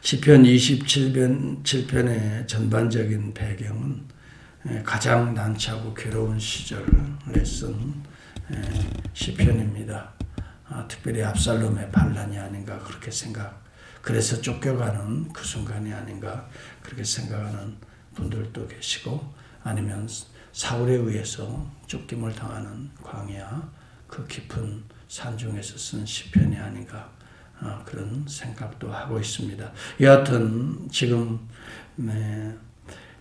시편 27편의 전반적인 배경은 가장 난처하고 괴로운 시절에 쓴 시편입니다. 특별히 압살롬의 반란이 아닌가 그렇게 그래서 쫓겨가는 그 순간이 아닌가 그렇게 생각하는 분들도 계시고, 아니면 사울에 의해서 쫓김을 당하는 광야 그 깊은 산중에서 쓴 시편이 아닌가 그런 생각도 하고 있습니다. 여하튼 지금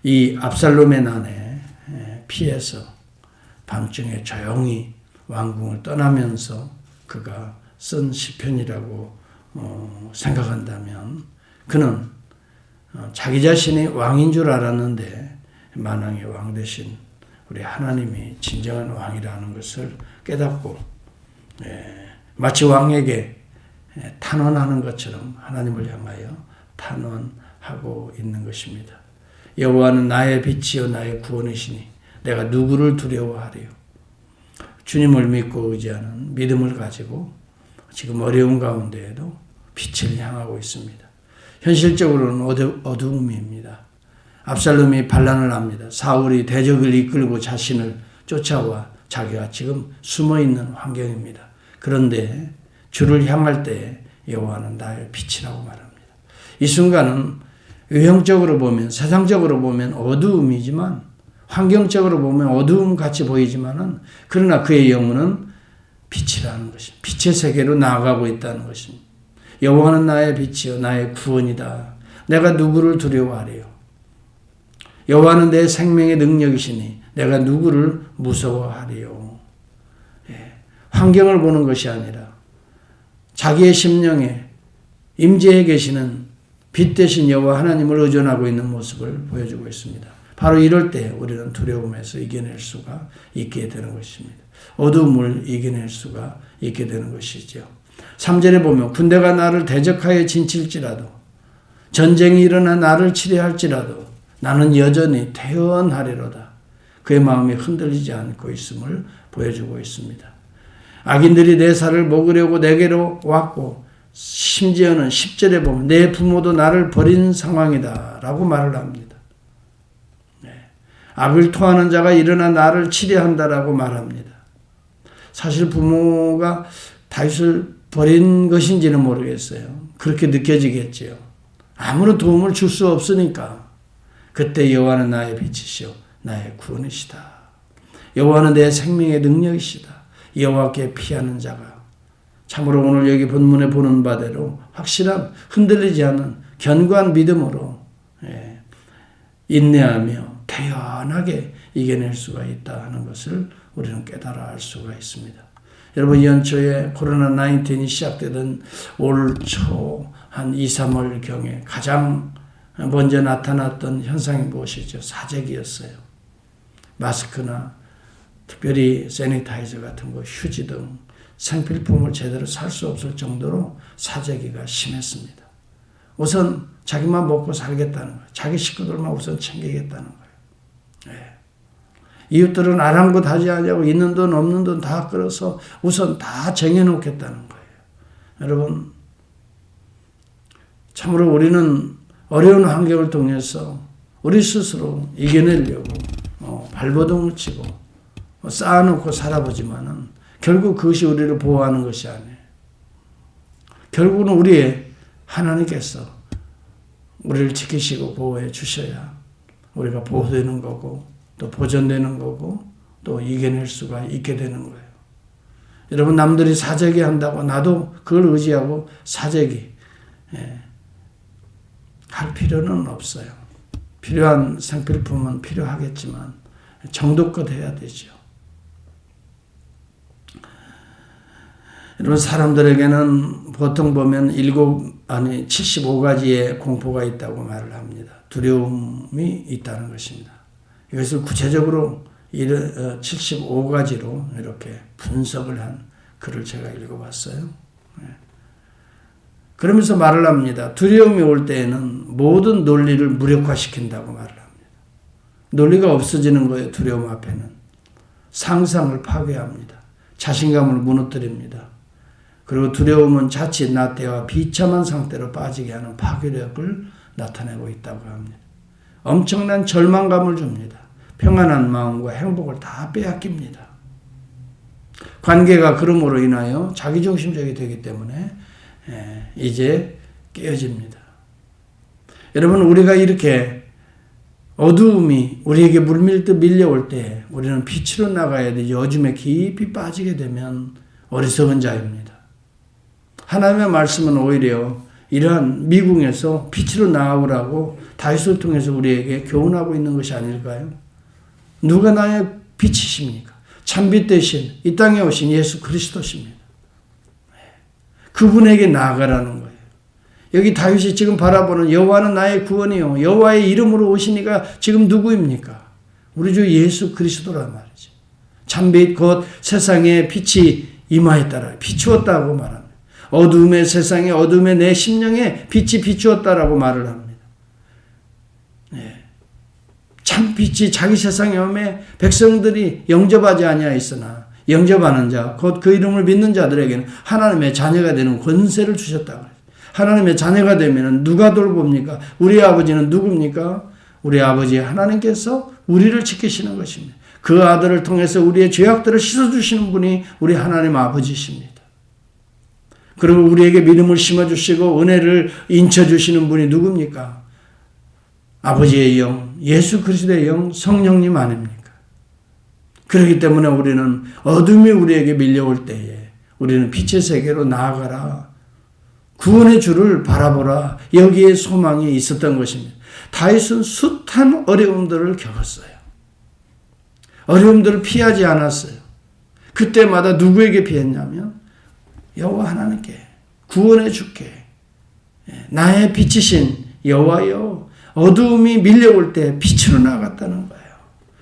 이 압살롬의 난에 피해서 밤중에 조용히 왕궁을 떠나면서 그가 쓴 시편이라고 생각한다면, 그는 자기 자신이 왕인 줄 알았는데 만왕의 왕 대신 우리 하나님이 진정한 왕이라는 것을 깨닫고 마치 왕에게 탄원하는 것처럼 하나님을 향하여 탄원하고 있는 것입니다. 여호와는 나의 빛이요 나의 구원이시니 내가 누구를 두려워하리요. 주님을 믿고 의지하는 믿음을 가지고 지금 어려운 가운데에도 빛을 향하고 있습니다. 현실적으로는 어두움입니다. 압살롬이 반란을 합니다. 사울이 대적을 이끌고 자신을 쫓아와 자기가 지금 숨어있는 환경입니다. 그런데 주를 향할 때 여호와는 나의 빛이라고 말합니다. 이 순간은 외형적으로 보면, 세상적으로 보면 어두움이지만, 환경적으로 보면 어두움 같이 보이지만은, 그러나 그의 영혼은 빛이라는 것입니다. 빛의 세계로 나아가고 있다는 것입니다. 여호와는 나의 빛이요 나의 구원이다. 내가 누구를 두려워하리요. 여호와는 내 생명의 능력이시니 내가 누구를 무서워하리요. 환경을 보는 것이 아니라 자기의 심령에 임재해 계시는 빛 대신 여호와 하나님을 의존하고 있는 모습을 보여주고 있습니다. 바로 이럴 때 우리는 두려움에서 이겨낼 수가 있게 되는 것입니다. 어두움을 이겨낼 수가 있게 되는 것이죠. 3절에 보면 군대가 나를 대적하여 진칠지라도 전쟁이 일어나 나를 치려할지라도 나는 여전히 태연하리로다. 그의 마음이 흔들리지 않고 있음을 보여주고 있습니다. 악인들이 내 살을 먹으려고 내게로 왔고, 심지어는 10절에 보면 내 부모도 나를 버린 상황이다 라고 말을 합니다. 악을 토하는 자가 일어나 나를 치려한다라고 말합니다. 사실 부모가 다윗을 버린 것인지는 모르겠어요. 그렇게 느껴지겠지요. 아무런 도움을 줄 수 없으니까. 그때 여호와는 나의 빛이시오 나의 구원이시다. 여호와는 내 생명의 능력이시다. 여호와께 피하는 자가 참으로 오늘 여기 본문에 보는 바대로 확실한 흔들리지 않는 견고한 믿음으로 인내하며 태연하게 이겨낼 수가 있다 하는 것을 우리는 깨달아 알 수가 있습니다. 여러분, 연초에 코로나19이 시작되던 올 초 한 2, 3월경에 가장 먼저 나타났던 현상이 무엇이죠? 사재기였어요. 마스크나 특별히 세니타이저 같은 거, 휴지 등 생필품을 제대로 살 수 없을 정도로 사재기가 심했습니다. 우선 자기만 먹고 살겠다는 거예요. 자기 식구들만 우선 챙기겠다는 거예요. 이웃들은 아랑곳하지 않냐고 있는 돈 없는 돈 다 끌어서 우선 다 쟁여놓겠다는 거예요. 여러분, 참으로 우리는 어려운 환경을 통해서 우리 스스로 이겨내려고 발버둥을 치고 쌓아놓고 살아보지만은 결국 그것이 우리를 보호하는 것이 아니에요. 결국은 우리의 하나님께서 우리를 지키시고 보호해 주셔야 우리가 보호되는 거고 또 보존되는 거고 또 이겨낼 수가 있게 되는 거예요. 여러분, 남들이 사재기 한다고 나도 그걸 의지하고 사재기 할 필요는 없어요. 필요한 생필품은 필요하겠지만 정도껏 해야 되죠. 여러분, 사람들에게는 보통 보면 75가지의 공포가 있다고 말을 합니다. 두려움이 있다는 것입니다. 이것을 구체적으로 75가지로 이렇게 분석을 한 글을 제가 읽어봤어요. 그러면서 말을 합니다. 두려움이 올 때에는 모든 논리를 무력화시킨다고 말을 합니다. 논리가 없어지는 거예요. 두려움 앞에는. 상상을 파괴합니다. 자신감을 무너뜨립니다. 그리고 두려움은 자칫 나태와 비참한 상태로 빠지게 하는 파괴력을 나타내고 있다고 합니다. 엄청난 절망감을 줍니다. 평안한 마음과 행복을 다 빼앗깁니다. 관계가 그러므로 인하여 자기중심적이 되기 때문에 이제 깨어집니다. 여러분, 우리가 이렇게 어두움이 우리에게 물밀듯 밀려올 때 우리는 빛으로 나가야 되지 어둠에 깊이 빠지게 되면 어리석은 자입니다. 하나님의 말씀은 오히려 이러한 미궁에서 빛으로 나아오라고 다윗을 통해서 우리에게 교훈하고 있는 것이 아닐까요? 누가 나의 빛이십니까? 참빛 대신 이 땅에 오신 예수 그리스도십니다. 그분에게 나아가라는 거예요. 여기 다윗이 지금 바라보는 여호와는 나의 구원이요 여호와의 이름으로 오시니가 지금 누구입니까? 우리 주 예수 그리스도란 말이죠. 참빛 곧 세상에 빛이 임하였다라 비추었다고 말합니다. 어둠의 세상에 어둠의 내 심령에 빛이 비추었다라고 말을 합니다. 참빛이 자기 세상에 오매 백성들이 영접하지 아니하였으나 영접하는 자 곧 그 이름을 믿는 자들에게는 하나님의 자녀가 되는 권세를 주셨다고. 하나님의 자녀가 되면 누가 돌봅니까? 우리 아버지는 누굽니까? 우리 아버지 하나님께서 우리를 지키시는 것입니다. 그 아들을 통해서 우리의 죄악들을 씻어주시는 분이 우리 하나님 아버지십니다. 그리고 우리에게 믿음을 심어주시고 은혜를 인쳐주시는 분이 누굽니까? 아버지의 영, 예수 그리스도의 영, 성령님 아닙니까? 그렇기 때문에 우리는 어둠이 우리에게 밀려올 때에 우리는 빛의 세계로 나아가라. 구원의 주를 바라보라. 여기에 소망이 있었던 것입니다. 다윗은 숱한 어려움들을 겪었어요. 어려움들을 피하지 않았어요. 그때마다 누구에게 피했냐면 여호와 하나님께, 구원의 주께, 나의 빛이신 여호와여, 어두움이 밀려올 때 빛으로 나갔다는 거예요.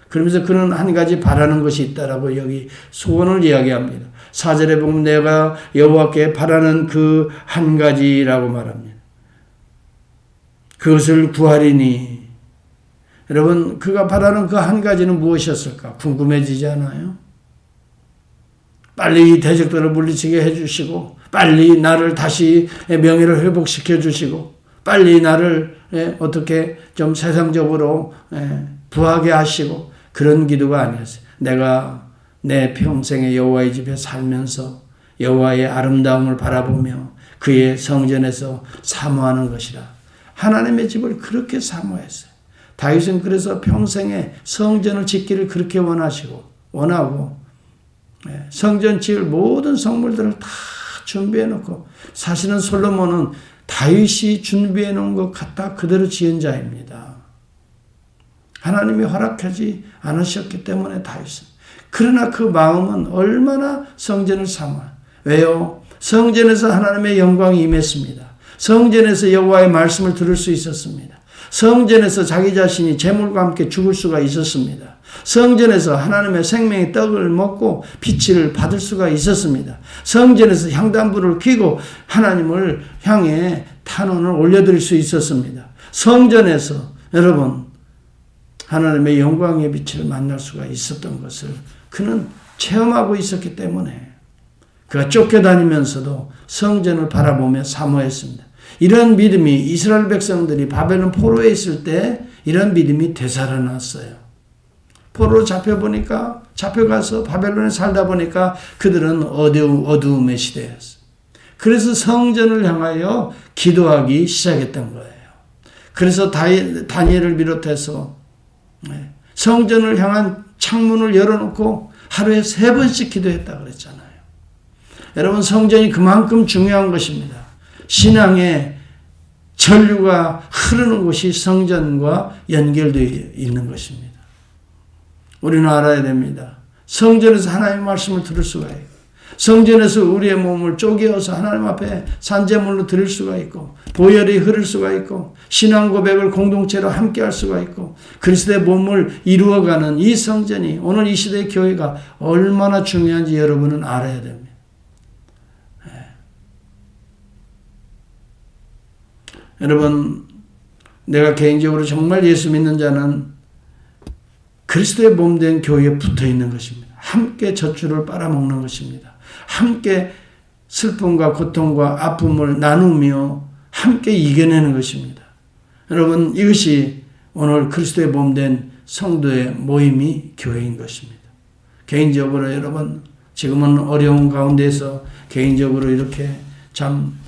그러면서 그는 한 가지 바라는 것이 있다라고 여기 소원을 이야기합니다. 4절에 보면 내가 여호와께 바라는 그 한 가지라고 말합니다. 그것을 구하리니. 여러분, 그가 바라는 그 한 가지는 무엇이었을까? 궁금해지지 않아요? 빨리 이 대적들을 물리치게 해주시고, 빨리 나를 다시 명예를 회복시켜 주시고, 빨리 나를 어떻게 좀 세상적으로 부하게 하시고, 그런 기도가 아니었어요. 내가 내 평생에 여호와의 집에 살면서 여호와의 아름다움을 바라보며 그의 성전에서 사모하는 것이라. 하나님의 집을 그렇게 사모했어요. 다윗은 그래서 평생에 성전을 짓기를 그렇게 원하고 성전 지을 모든 성물들을 다 준비해 놓고, 사실은 솔로몬은 다윗이 준비해 놓은 것 갖다 그대로 지은 자입니다. 하나님이 허락하지 않으셨기 때문에 다윗은. 그러나 그 마음은 얼마나 성전을 사모해요. 왜요? 성전에서 하나님의 영광이 임했습니다. 성전에서 여호와의 말씀을 들을 수 있었습니다. 성전에서 자기 자신이 재물과 함께 죽을 수가 있었습니다. 성전에서 하나님의 생명의 떡을 먹고 빛을 받을 수가 있었습니다. 성전에서 향단불을 켜고 하나님을 향해 탄원을 올려드릴 수 있었습니다. 성전에서 여러분 하나님의 영광의 빛을 만날 수가 있었던 것을 그는 체험하고 있었기 때문에 그가 쫓겨다니면서도 성전을 바라보며 사모했습니다. 이런 믿음이 이스라엘 백성들이 바벨론 포로에 있을 때 이런 믿음이 되살아났어요. 포로로 잡혀가서 바벨론에 살다 보니까 그들은 어두움의 시대였어요. 그래서 성전을 향하여 기도하기 시작했던 거예요. 그래서 다니엘을 비롯해서 성전을 향한 창문을 열어놓고 하루에 3번씩 기도했다고 그랬잖아요. 여러분, 성전이 그만큼 중요한 것입니다. 신앙의 전류가 흐르는 곳이 성전과 연결되어 있는 것입니다. 우리는 알아야 됩니다. 성전에서 하나님의 말씀을 들을 수가 있고, 성전에서 우리의 몸을 쪼개어서 하나님 앞에 산제물로 드릴 수가 있고, 보혈이 흐를 수가 있고, 신앙 고백을 공동체로 함께 할 수가 있고, 그리스도의 몸을 이루어가는 이 성전이 오늘 이 시대의 교회가 얼마나 중요한지 여러분은 알아야 됩니다. 여러분, 내가 개인적으로 정말 예수 믿는 자는 그리스도의 몸 된 교회에 붙어 있는 것입니다. 함께 젖줄을 빨아먹는 것입니다. 함께 슬픔과 고통과 아픔을 나누며 함께 이겨내는 것입니다. 여러분, 이것이 오늘 그리스도의 몸된 성도의 모임이 교회인 것입니다. 개인적으로 여러분, 지금은 어려운 가운데서 개인적으로 이렇게 참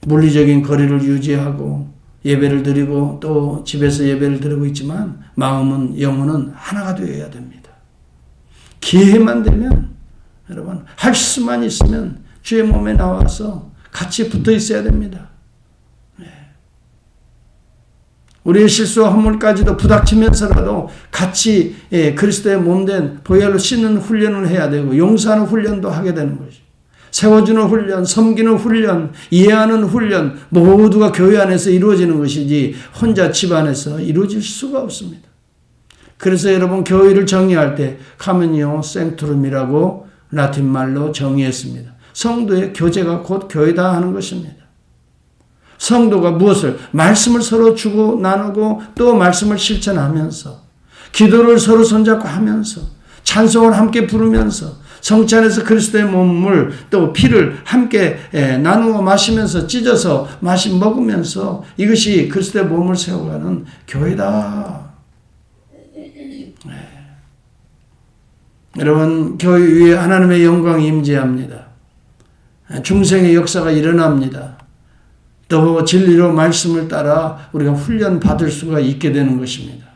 물리적인 거리를 유지하고 예배를 드리고 또 집에서 예배를 드리고 있지만 마음은, 영혼은 하나가 되어야 됩니다. 기회만 되면 여러분, 할 수만 있으면 주의 몸에 나와서 같이 붙어 있어야 됩니다. 우리의 실수와 허물까지도 부닥치면서라도 같이 그리스도의 몸된 보혈로 씻는 훈련을 해야 되고 용서하는 훈련도 하게 되는 것이죠. 세워주는 훈련, 섬기는 훈련, 이해하는 훈련 모두가 교회 안에서 이루어지는 것이지 혼자 집 안에서 이루어질 수가 없습니다. 그래서 여러분, 교회를 정의할 때 카멘요 생투름이라고 라틴말로 정의했습니다. 성도의 교제가 곧 교회다 하는 것입니다. 성도가 무엇을? 말씀을 서로 주고 나누고 또 말씀을 실천하면서 기도를 서로 손잡고 하면서 찬송을 함께 부르면서 성체 안에서 그리스도의 몸을 또 피를 함께 나누어 마시면서 찢어서 먹으면서 이것이 그리스도의 몸을 세워가는 교회다. 여러분, 교회 위에 하나님의 영광이 임재합니다. 중생의 역사가 일어납니다. 또 진리로 말씀을 따라 우리가 훈련 받을 수가 있게 되는 것입니다.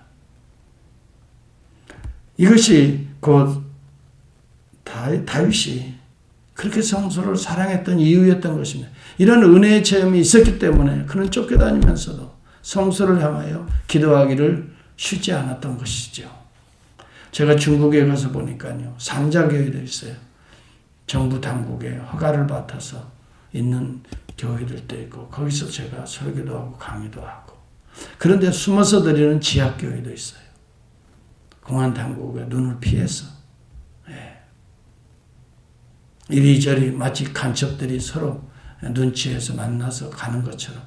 이것이 곧 다윗이 그렇게 성소를 사랑했던 이유였던 것입니다. 이런 은혜의 체험이 있었기 때문에 그는 쫓겨다니면서도 성소를 향하여 기도하기를 쉬지 않았던 것이죠. 제가 중국에 가서 보니까요, 산자교회도 있어요. 정부 당국에 허가를 받아서 있는 교회들도 있고 거기서 제가 설교도 하고 강의도 하고, 그런데 숨어서 드리는 지하교회도 있어요. 공안 당국의 눈을 피해서 이리저리 마치 간첩들이 서로 눈치해서 만나서 가는 것처럼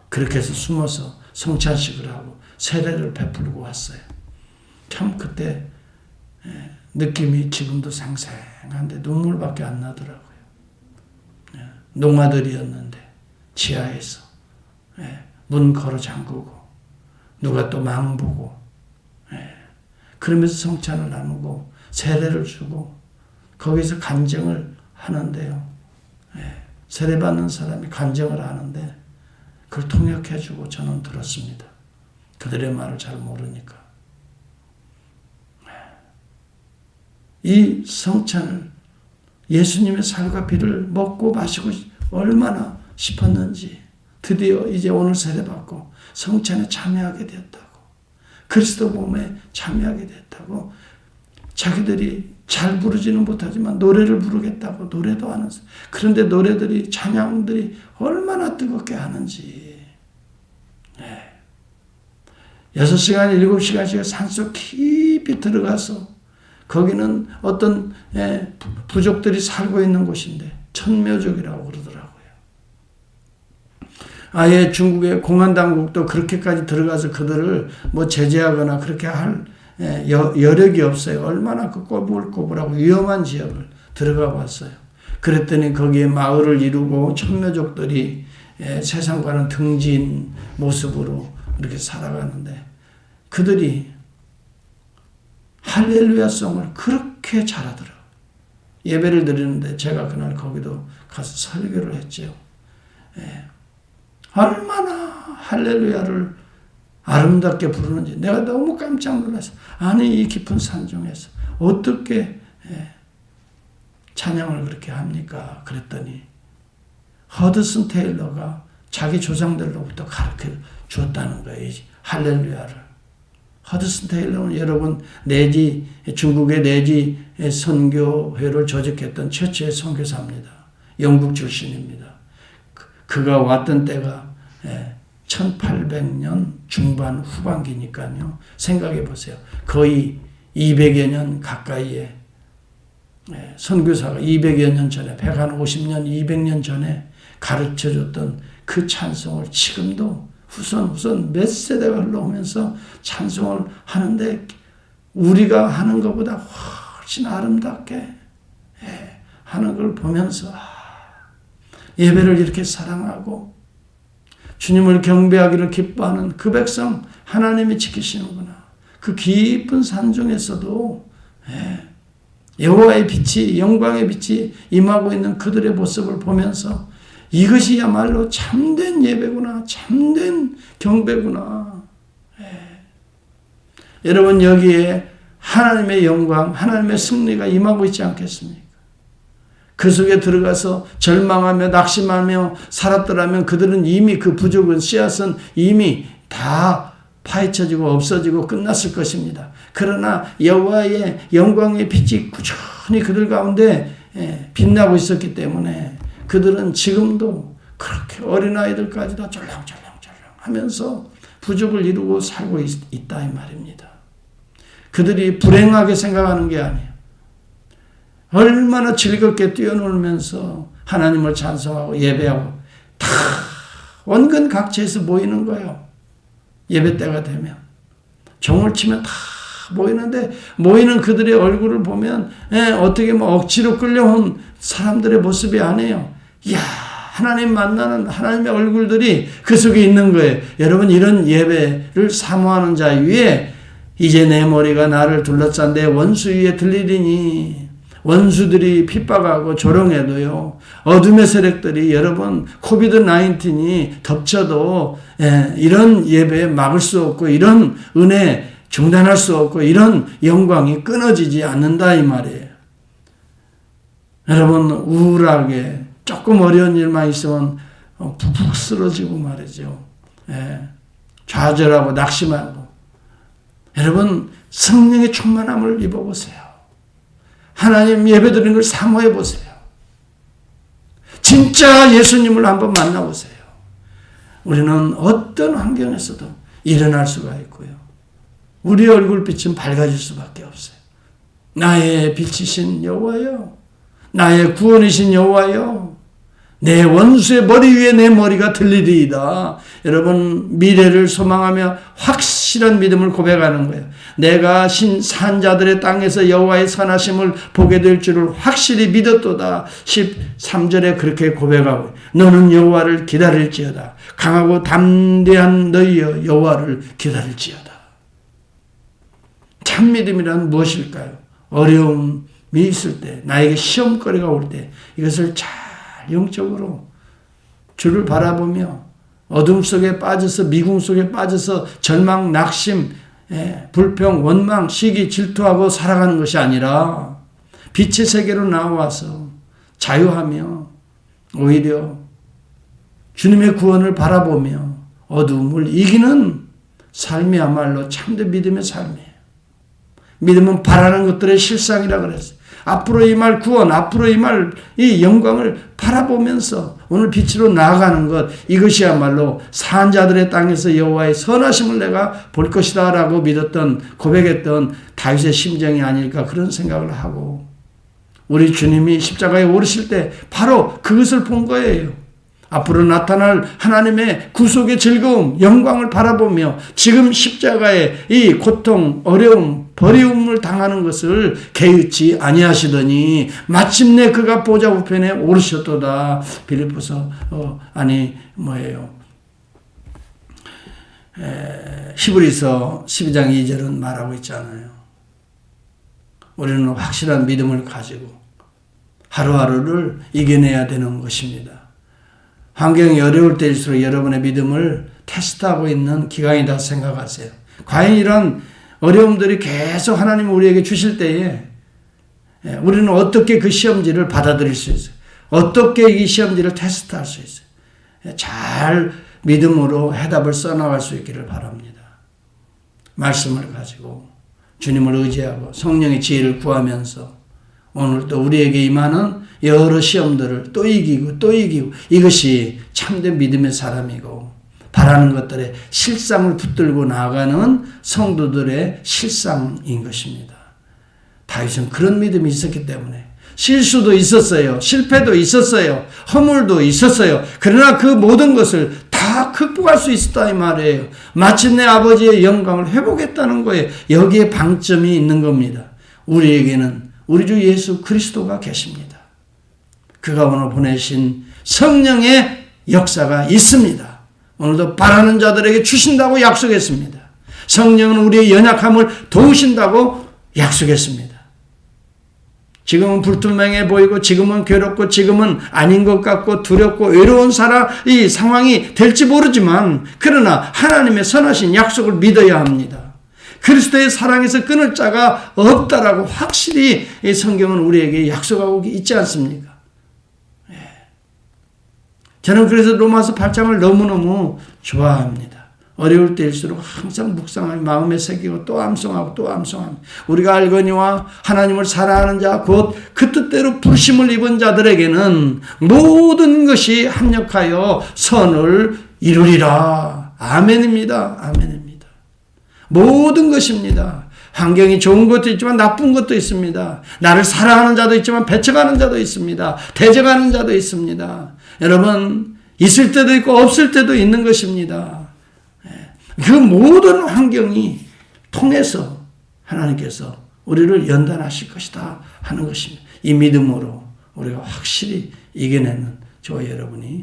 그렇게 해서 숨어서 성찬식을 하고 세례를 베풀고 왔어요. 참 그때 느낌이 지금도 생생한데 눈물밖에 안 나더라고요. 농아들이었는데 지하에서 문 걸어 잠그고 누가 또 망보고 그러면서 성찬을 나누고 세례를 주고 거기서 간증을 하는데요. 세례받는 사람이 간증을 하는데 그걸 통역해주고 저는 들었습니다. 그들의 말을 잘 모르니까. 이 성찬을 예수님의 살과 피를 먹고 마시고 얼마나 싶었는지 드디어 이제 오늘 세례받고 성찬에 참여하게 되었다고, 그리스도 몸에 참여하게 됐다고, 자기들이 잘 부르지는 못하지만 노래를 부르겠다고 노래도 하는, 그런데 노래들이 찬양들이 얼마나 뜨겁게 하는지. 6시간 7시간씩 산속 깊이 들어가서 거기는 어떤 부족들이 살고 있는 곳인데 천묘족이라고 그러더라고요. 아예 중국의 공안당국도 그렇게까지 들어가서 그들을 뭐 제재하거나 그렇게 할 여력이 없어요. 얼마나 그 꼬불꼬불하고 위험한 지역을 들어가 봤어요. 그랬더니 거기에 마을을 이루고 천묘족들이 세상과는 등진 모습으로 이렇게 살아가는데 그들이 할렐루야송을 그렇게 잘하더라고요. 예배를 드리는데 제가 그날 거기도 가서 설교를 했죠. 얼마나 할렐루야를 아름답게 부르는지 내가 너무 깜짝 놀랐어요. 아니, 이 깊은 산중에서 어떻게 찬양을 그렇게 합니까? 그랬더니 허드슨 테일러가 자기 조상들로부터 가르쳐 주었다는 거예요. 이 할렐루야를. 허드슨 테일러는 여러분 중국의 내지 선교회를 조직했던 최초의 선교사입니다. 영국 출신입니다. 그가 왔던 때가 1800년 중반 후반기니까요. 생각해 보세요. 거의 200여 년 가까이에 선교사가 200여 년 전에 150년 200년 전에 가르쳐줬던 그 찬송을 지금도 후손 몇 세대가 흘러오면서 찬송을 하는데 우리가 하는 것보다 훨씬 아름답게 하는 걸 보면서 예배를 이렇게 사랑하고 주님을 경배하기를 기뻐하는 그 백성 하나님이 지키시는구나. 그 깊은 산중에서도 여호와의 빛이, 영광의 빛이 임하고 있는 그들의 모습을 보면서 이것이야말로 참된 예배구나, 참된 경배구나. 여러분, 여기에 하나님의 영광, 하나님의 승리가 임하고 있지 않겠습니까? 그 속에 들어가서 절망하며 낙심하며 살았더라면 그들은 이미 그 부족은 씨앗은 이미 다 파헤쳐지고 없어지고 끝났을 것입니다. 그러나 여호와의 영광의 빛이 꾸준히 그들 가운데 빛나고 있었기 때문에 그들은 지금도 그렇게 어린아이들까지도 쫄랑쫄랑 하면서 부족을 이루고 살고 있다 이 말입니다. 그들이 불행하게 생각하는 게 아니에요. 얼마나 즐겁게 뛰어놀면서 하나님을 찬송하고 예배하고 다 원근 각지에서 모이는 거예요. 예배 때가 되면 종을 치면 다 모이는데 모이는 그들의 얼굴을 보면 어떻게 뭐 억지로 끌려온 사람들의 모습이 아니에요. 이야, 하나님 만나는 하나님의 얼굴들이 그 속에 있는 거예요. 여러분, 이런 예배를 사모하는 자 위에 이제 내 머리가 나를 둘러싼 내 원수 위에 들리리니, 원수들이 핍박하고 조롱해도요, 어둠의 세력들이 여러분 코비드-19이 덮쳐도 이런 예배에 막을 수 없고 이런 은혜 중단할 수 없고 이런 영광이 끊어지지 않는다 이 말이에요. 여러분, 우울하게 조금 어려운 일만 있으면 푹푹 쓰러지고 말이죠. 좌절하고 낙심하고. 여러분, 성령의 충만함을 입어보세요. 하나님 예배드리는 걸 사모해 보세요. 진짜 예수님을 한번 만나보세요. 우리는 어떤 환경에서도 일어날 수가 있고요. 우리 얼굴빛은 밝아질 수밖에 없어요. 나의 빛이신 여호와여, 나의 구원이신 여호와여, 내 원수의 머리 위에 내 머리가 들리리이다. 여러분, 미래를 소망하며 확실한 믿음을 고백하는 거예요. 내가 산자들의 땅에서 여호와의 선하심을 보게 될 줄을 확실히 믿었도다. 13절에 그렇게 고백하고, 너는 여호와를 기다릴지어다. 강하고 담대한 너희여, 여호와를 기다릴지어다. 참 믿음이란 무엇일까요? 어려움이 있을 때, 나에게 시험거리가 올 때 이것을 잘 영적으로 주를 바라보며 어둠 속에 빠져서, 미궁 속에 빠져서 절망, 낙심, 불평, 원망, 시기, 질투하고 살아가는 것이 아니라 빛의 세계로 나와서 자유하며 오히려 주님의 구원을 바라보며 어둠을 이기는 삶이야말로 참된 믿음의 삶이에요. 믿음은 바라는 것들의 실상이라 그랬어요. 앞으로 임할 구원, 앞으로 임할 이 영광을 바라보면서 오늘 빛으로 나아가는 것, 이것이야말로 산자들의 땅에서 여호와의 선하심을 내가 볼 것이다 라고 믿었던, 고백했던 다윗의 심정이 아닐까 그런 생각을 하고, 우리 주님이 십자가에 오르실 때 바로 그것을 본 거예요. 앞으로 나타날 하나님의 구속의 즐거움, 영광을 바라보며 지금 십자가의 이 고통, 어려움, 버리움을 당하는 것을 개의치 아니하시더니 마침내 그가 보좌 우편에 오르셨도다. 빌립보서 히브리서 12장 2절은 말하고 있잖아요. 우리는 확실한 믿음을 가지고 하루하루를 이겨내야 되는 것입니다. 환경이 어려울 때일수록 여러분의 믿음을 테스트하고 있는 기간이다 생각하세요. 과연 이런 어려움들이 계속 하나님 우리에게 주실 때에 우리는 어떻게 그 시험지를 받아들일 수 있어요? 어떻게 이 시험지를 테스트할 수 있어요? 잘 믿음으로 해답을 써나갈 수 있기를 바랍니다. 말씀을 가지고 주님을 의지하고 성령의 지혜를 구하면서 오늘 또 우리에게 임하는 여러 시험들을 또 이기고 또 이기고, 이것이 참된 믿음의 사람이고 바라는 것들의 실상을 붙들고 나아가는 성도들의 실상인 것입니다. 다윗은 그런 믿음이 있었기 때문에 실수도 있었어요. 실패도 있었어요. 허물도 있었어요. 그러나 그 모든 것을 다 극복할 수 있었다 이 말이에요. 마침내 아버지의 영광을 회복했다는 거예요. 여기에 방점이 있는 겁니다. 우리에게는 우리 주 예수 그리스도가 계십니다. 그가 오늘 보내신 성령의 역사가 있습니다. 오늘도 바라는 자들에게 주신다고 약속했습니다. 성령은 우리의 연약함을 도우신다고 약속했습니다. 지금은 불투명해 보이고 지금은 괴롭고 지금은 아닌 것 같고 두렵고 외로운 이 상황이 될지 모르지만 그러나 하나님의 선하신 약속을 믿어야 합니다. 그리스도의 사랑에서 끊을 자가 없다라고 확실히 이 성경은 우리에게 약속하고 있지 않습니까? 저는 그래서 로마서 8장을 너무너무 좋아합니다. 어려울 때일수록 항상 묵상하며 마음에 새기고 또 암송하고 또 암송합니다. 우리가 알거니와 하나님을 사랑하는 자 곧 그 뜻대로 부르심을 입은 자들에게는 모든 것이 합력하여 선을 이루리라. 아멘입니다. 아멘입니다. 모든 것입니다. 환경이 좋은 것도 있지만 나쁜 것도 있습니다. 나를 사랑하는 자도 있지만 배척하는 자도 있습니다. 대적하는 자도 있습니다. 여러분, 있을 때도 있고 없을 때도 있는 것입니다. 그 모든 환경이 통해서 하나님께서 우리를 연단하실 것이다 하는 것입니다. 이 믿음으로 우리가 확실히 이겨내는 저와 여러분이